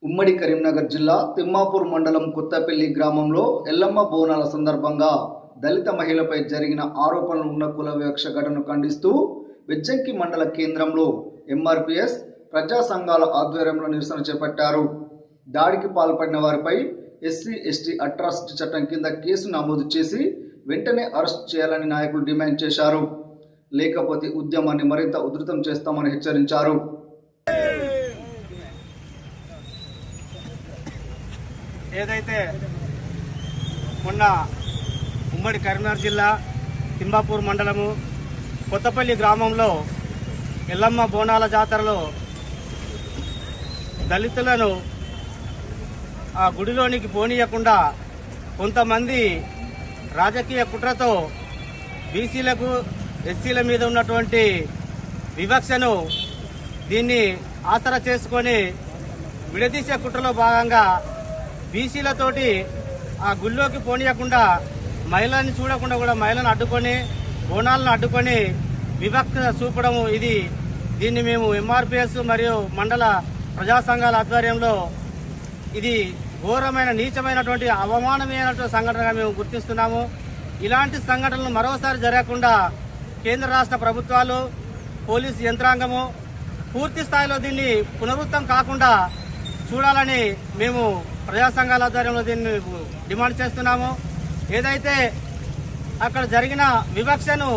ఉమ్మడి కరీంనగర్ జిల్లా తిమ్మాపూర్ మండలం కొత్తపల్లి గ్రామంలో ఎల్లమ్మ బోనాల సందర్భంగా దళిత మహిళపై జరిగిన ఆరోపణలు ఉన్న కుల వివక్ష ఘటనను ఖండిస్తూ బెజ్జంకి మండల కేంద్రంలో ఎంఆర్పీఎస్ ప్రజా సంఘాల ఆధ్వర్యంలో నిరసన చేపట్టారు. దాడికి పాల్పడిన వారిపై ఎస్సీ ఎస్టీ అట్రాసిటీ చట్టం కింద కేసు నమోదు చేసి వెంటనే అరెస్ట్ చేయాలని నాయకులు డిమాండ్ చేశారు. లేకపోతే ఉద్యమాన్ని మరింత ఉధృతం చేస్తామని హెచ్చరించారు. ఏదైతే మొన్న ఉమ్మడి కరీంనగర్ జిల్లా తిమ్మాపూర్ మండలము కొత్తపల్లి గ్రామంలో ఎల్లమ్మ బోనాల జాతరలో దళితులను ఆ గుడిలోనికి పోనీయకుండా కొంతమంది రాజకీయ కుట్రతో బీసీలకు ఎస్సీల మీద ఉన్నటువంటి వివక్షను దీన్ని ఆసరా చేసుకొని విడదీసే కుట్రలో భాగంగా బీసీలతోటి ఆ గుళ్ళోకి పోనీయకుండా మహిళల్ని చూడకుండా కూడా మహిళలను అడ్డుకొని బోనాలను అడ్డుకొని వివక్ష చూపడం దీన్ని మేము ఎంఆర్పీఎస్ మరియు మండల ప్రజా సంఘాల ఆధ్వర్యంలో ఇది ఘోరమైన నీచమైనటువంటి అవమానమైనటువంటి సంఘటనగా మేము గుర్తిస్తున్నాము. ఇలాంటి సంఘటనలు మరోసారి జరగకుండా కేంద్ర రాష్ట్ర ప్రభుత్వాలు పోలీసు యంత్రాంగము పూర్తి స్థాయిలో దీన్ని పునరుద్ధం కాకుండా చూడాలని మేము ప్రజా సంఘాల ఆధ్వర్యంలో దీన్ని డిమాండ్ చేస్తున్నాము. ఏదైతే అక్కడ జరిగిన వివక్షను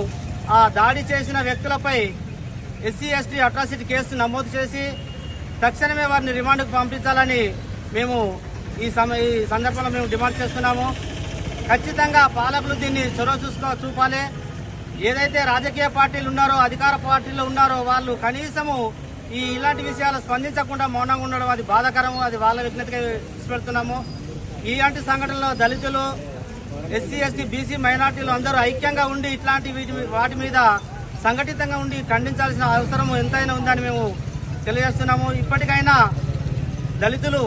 ఆ దాడి చేసిన వ్యక్తులపై ఎస్సీ ఎస్టీ అట్రాసిటీ కేసు నమోదు చేసి తక్షణమే వారిని రిమాండ్కు పంపించాలని మేము ఈ సందర్భంలో మేము డిమాండ్ చేస్తున్నాము. ఖచ్చితంగా పాలకులు దీన్ని చొరవ చూపాలి. ఏదైతే రాజకీయ పార్టీలు ఉన్నారో అధికార పార్టీలో ఉన్నారో వాళ్ళు కనీసము ఇలాంటి విషయాలు స్పందించకుండా మౌనంగా ఉండడం అది బాధాకరము. అది వాళ్ళ విజ్ఞతగా తీసుకెళ్తున్నాము. ఇలాంటి సంఘటనలో దళితులు ఎస్సీ ఎస్టీ బీసీ మైనార్టీలు అందరూ ఐక్యంగా ఉండి ఇట్లాంటి వాటి మీద సంఘటితంగా ఉండి ఖండించాల్సిన అవసరం ఎంతైనా ఉందని మేము తెలియజేస్తున్నాము. ఇప్పటికైనా దళితులు